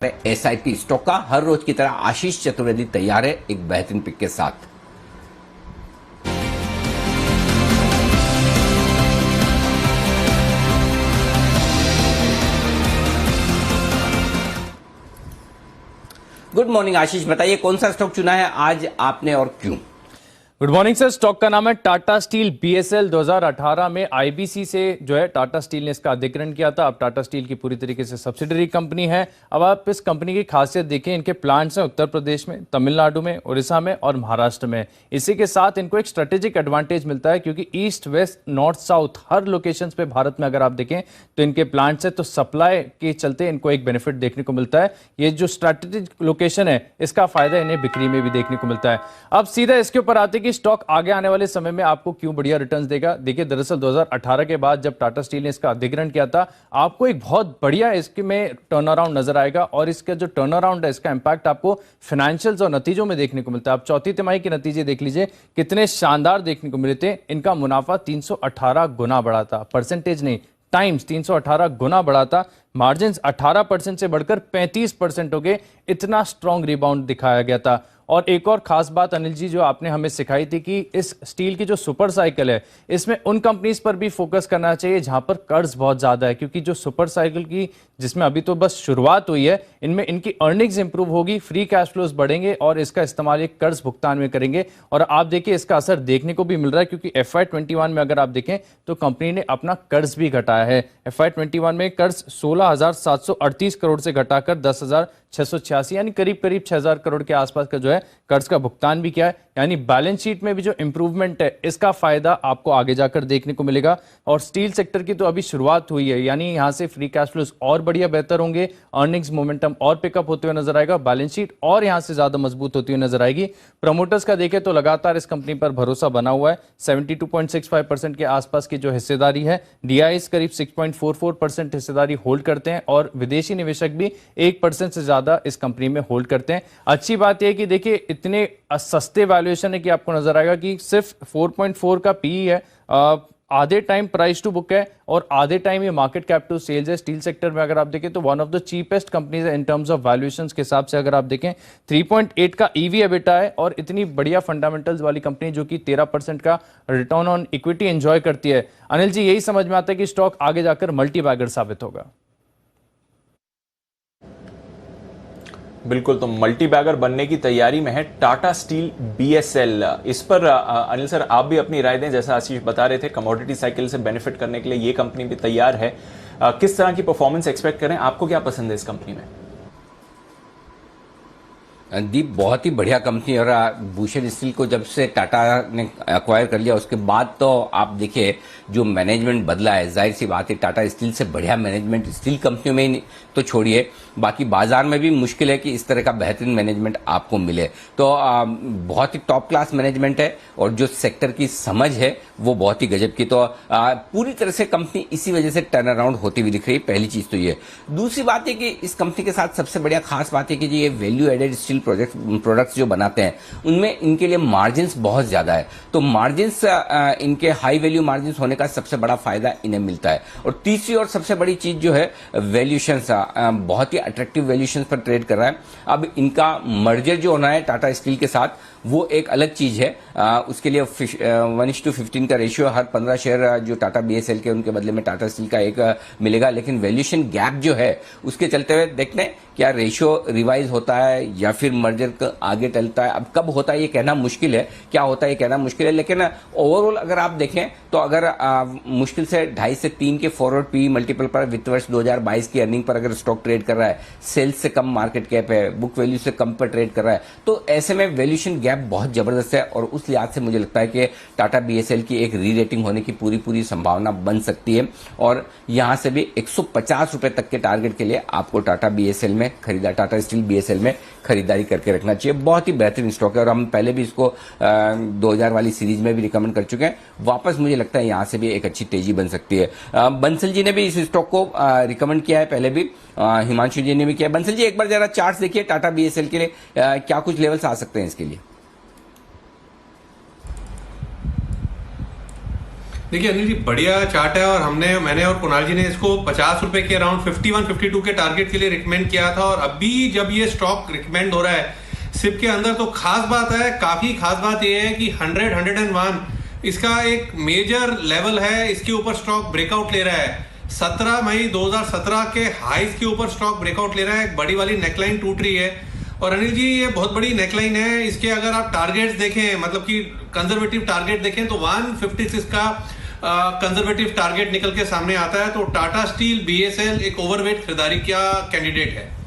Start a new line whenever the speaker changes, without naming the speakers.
SIP stock का हर रोज की तरह आशीष चतुर्वेदी तैयार है एक बेहतरीन पिक के साथ। गुड मॉर्निंग आशीष, बताइए कौन सा स्टॉक चुना है आज आपने और क्यों?
Good morning sir. स्टॉक का नाम है टाटा स्टील बीएसएल। 2018 में आईबीसी से जो है टाटा स्टील ने इसका अधिग्रहण किया था। अब टाटा स्टील की पूरी तरीके से सब्सिडरी कंपनी है। अब आप इस कंपनी की खासियत देखें, इनके प्लांट्स हैं उत्तर प्रदेश में, तमिलनाडु में, उड़ीसा में और महाराष्ट्र में। इसी के साथ इनको एक स्ट्रेटेजिक एडवांटेज मिलता है क्योंकि ईस्ट वेस्ट नॉर्थ साउथ हर लोकेशन पे भारत में अगर आप देखें तो इनके प्लांट्स है, तो सप्लाई के चलते इनको एक बेनिफिट देखने को मिलता है। ये जो स्ट्रेटेजिक लोकेशन है इसका फायदा इन्हें बिक्री में भी देखने को मिलता है। अब सीधा इसके ऊपर आते कि स्टॉक आगे आने वाले समय में आपको क्यों बढ़िया रिटर्न्स देगा। देखिए, दरअसल 2018 के बाद जब टाटा स्टील ने इसका अधिग्रहण किया था, आपको एक बहुत बढ़िया इसके में टर्न अराउंड नजर आएगा और इसका जो टर्न अराउंड है इसका इंपैक्ट आपको फाइनेंशियल्स और नतीजों में देखने को मिलता है। आप चौथी तिमाही के नतीजे देख लीजिए कितने शानदार देखने को मिले थे। इनका मुनाफा 318 गुना बढ़ा था, परसेंटेज नहीं टाइम्स 318 गुना बढ़ा था। मार्जिन 18% से बढ़कर 35% हो गए। इतना स्ट्रॉन्ग रिबाउंड दिखाया गया था। और एक और खास बात अनिल जी जो आपने हमें सिखाई थी कि इस स्टील की जो सुपर साइकिल है इसमें उन कंपनीज पर भी फोकस करना चाहिए जहां पर कर्ज बहुत ज्यादा है, क्योंकि जो सुपर साइकिल की जिसमें अभी तो बस शुरुआत हुई है, इनमें इनकी अर्निंग्स इंप्रूव होगी, फ्री कैश फ्लोज बढ़ेंगे और इसका इस्तेमाल एक कर्ज भुगतान में करेंगे। और आप देखिए इसका असर देखने को भी मिल रहा है क्योंकि FY21 में अगर आप देखें तो कंपनी ने अपना कर्ज भी घटाया है। FY21 में कर्ज 16,738 करोड़ से घटाकर 10,686 यानी करीब करीब 6,000 करोड़ के आसपास का जो है कर्ज का भुगतान भी किया है। यानी बैलेंस शीट में भी जो इंप्रूवमेंट है इसका फायदा आपको आगे जाकर देखने को मिलेगा। और स्टील सेक्टर की तो अभी शुरुआत हुई है, यानी यहां से फ्री कैश फ्लोज और बढ़िया बेहतर होंगे, अर्निंग्स मोमेंटम और पिकअप होते हुए नजर आएगा, बैलेंस शीट और यहां से ज्यादा मजबूत होती हुई नजर आएगी। प्रमोटर्स का देखें तो लगातार इस कंपनी पर भरोसा बना हुआ है। 72.65% के आसपास की जो हिस्सेदारी है, डीआईएस करीब 6.44% हिस्सेदारी होल्ड करते हैं और विदेशी निवेशक भी 1% से ज्यादा इस कंपनी में होल्ड करते हैं। अच्छी बात यह है कि देखिए इतने सस्ते वैल्यूएशन है कि आपको नजर आएगा कि सिर्फ 4.4 का पीई है, आधे टाइम प्राइस टू बुक है और आधे टाइम ये मार्केट कैप टू सेल्स है। स्टील सेक्टर में अगर आप देखें तो one of the cheapest companies है इन टर्म्स ऑफ वैल्यूएशंस के हिसाब से। अगर आप देखें 3.8 का ईवी एबिटा है और इतनी बढ़िया फंडामेंटल्स वाली कंपनी जो कि 13% का रिटर्न ऑन इक्विटी एंजॉय करती है। अनिल जी, यही समझ में आता है कि स्टॉक आगे जाकर मल्टी बैगर साबित होगा।
बिल्कुल, तो मल्टी बैगर बनने की तैयारी में है टाटा स्टील बीएसएल। इस पर अनिल सर आप भी अपनी राय दें। जैसा आशीष बता रहे थे, कमोडिटी साइकिल से बेनिफिट करने के लिए ये कंपनी भी तैयार है। किस तरह की परफॉर्मेंस एक्सपेक्ट करें? आपको क्या पसंद है इस कंपनी में?
दीप बहुत ही बढ़िया कंपनी। और भूषण स्टील को जब से टाटा ने एक्वायर कर लिया उसके बाद तो आप देखिए जो मैनेजमेंट बदला है, जाहिर सी बात है टाटा स्टील से बढ़िया मैनेजमेंट स्टील कंपनियों में ही तो छोड़िए, बाकी बाजार में भी मुश्किल है कि इस तरह का बेहतरीन मैनेजमेंट आपको मिले। तो बहुत ही टॉप क्लास मैनेजमेंट है और जो सेक्टर की समझ है वो बहुत ही गजब की। तो पूरी तरह से कंपनी इसी वजह से टर्न अराउंड होती हुई दिख रही है। पहली चीज तो ये। दूसरी बात है कि इस कंपनी के साथ सबसे बढ़िया खास बात है कि ये वैल्यू एडेड स्टील प्रोडक्ट्स जो बनाते हैं उनमें इनके लिए मार्जिन्स बहुत ज्यादा है। तो मार्जिन्स इनके हाई वैल्यू मार्जिन्स होने का सबसे बड़ा फायदा इन्हें मिलता है। और तीसरी और सबसे बड़ी चीज जो है वैल्यूएशंस, बहुत ही अट्रैक्टिव वैल्यूएशंस पर ट्रेड कर रहा है। अब इनका मर्जर जो होना है टाटा स्टील के साथ वो एक अलग चीज है। उसके लिए 1:15 का रेशियो, हर 15 शेयर जो टाटा बीएसएल के उनके बदले में टाटा स्टील का एक मिलेगा। लेकिन वैल्यूएशन गैप जो है उसके चलते हुए देखते हैं क्या रेशियो रिवाइज होता है या फिर मर्जर आगे टलता है। अब कब होता है ये कहना मुश्किल है, क्या होता है ये कहना मुश्किल है। लेकिन ओवरऑल अगर आप देखें तो अगर मुश्किल से 2.5 से 3 के फॉरवर्ड पी मल्टीपल पर वित्त वर्ष 2022 की अर्निंग पर अगर स्टॉक ट्रेड कर रहा है, सेल्स से कम मार्केट कैप है, बुक वैल्यू से कम पर ट्रेड कर रहा है, तो ऐसे में वैल्यूएशन गैप बहुत जबरदस्त है। और उस लिहाज से मुझे लगता है कि टाटा बीएसएल की एक री रेटिंग होने की पूरी संभावना बन सकती है। और यहां से भी 150 रुपए तक के टारगेट के लिए आपको टाटा बीएसएल में टाटा स्टील बीएसएल में खरीदारी करके रखना चाहिए। बहुत ही बेहतरीन स्टॉक है और हम पहले भी इसको 2000 वाली सीरीज में भी रिकमेंड कर चुके हैं। वापस मुझे लगता है यहां से भी एक अच्छी तेजी बन सकती है। बंसल जी ने भी इस स्टॉक को रिकमेंड किया है, पहले भी हिमांशु जी ने भी किया। बंसल जी एक बार जरा चार्ट देखिए टाटा बीएसएल के लिए क्या कुछ लेवल्स आ सकते हैं इसके लिए।
देखिए अनिल जी, बढ़िया चार्ट है और मैंने और कुणाल जी ने इसको 50 रुपए के अराउंड 51-52 के टारगेट के लिए रिकमेंड किया था। और अभी जब ये स्टॉक रिकमेंड हो रहा है सिप के अंदर, तो खास बात है, काफी खास बात ये है कि 100-101 इसका एक मेजर लेवल है। इसके ऊपर स्टॉक ब्रेकआउट ले रहा है। 17 मई 2017 के हाइस के ऊपर स्टॉक ब्रेकआउट ले रहा है। एक बड़ी वाली नेकलाइन टूट रही है और अनिल जी ये बहुत बड़ी नेकलाइन है। इसके अगर आप टारगेट्स देखें, मतलब कि कंजर्वेटिव टारगेट देखें, तो 156 का कंजर्वेटिव टारगेट निकल के सामने आता है। तो टाटा स्टील बीएसएल एक ओवरवेट खरीदारी का कैंडिडेट है।